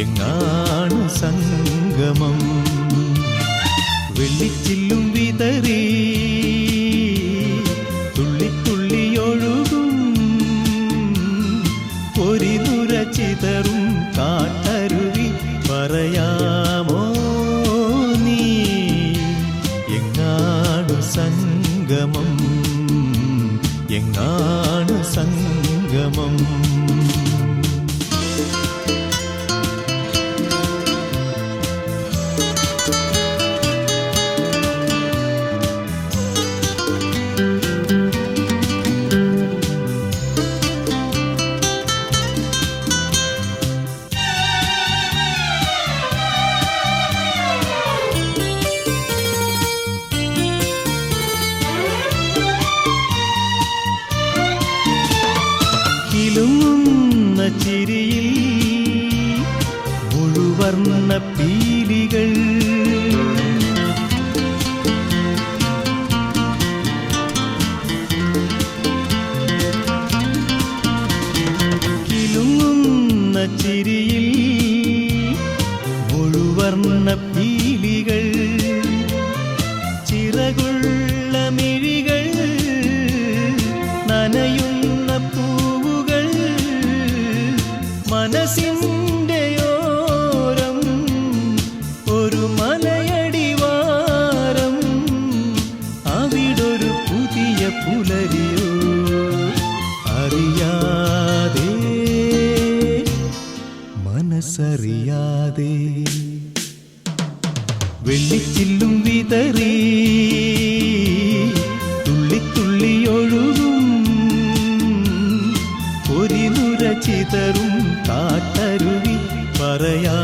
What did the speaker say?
എങ്ങാണ് സംഗമം. വെള്ളിച്ചില്ലും വിതറി തുള്ളിത്തുള്ളിയൊഴുകും പൊരിനുര ചിതറും കാട്ടരുവി പറയാമോ നീ എങ്ങാണ് സംഗമം, എങ്ങാണ് സംഗമം. കിലുങ്ങുന്ന ചിരിയിൽ മുഴുവർണ്ണ പീലികൾ, കിലുങ്ങുന്ന ചിരിയിൽ മുഴുവർണ്ണ പീലികൾ, ചിറകുള്ള മിഴികൾ, നനയുന്ന പൂവുകൾ, മനസ്സിൻ്റെയോരം ഒരു മലയടിവാരം, അവിടൊരു പുതിയ പുലരിയോ അറിയാതെ മനസ്സറിയാതെ. വെള്ളിച്ചില്ലും വിതറി തുള്ളിത്തുള്ളിയൊഴുകും പൊരിനുര ചിതറും കാട്ടരുവി പറയാ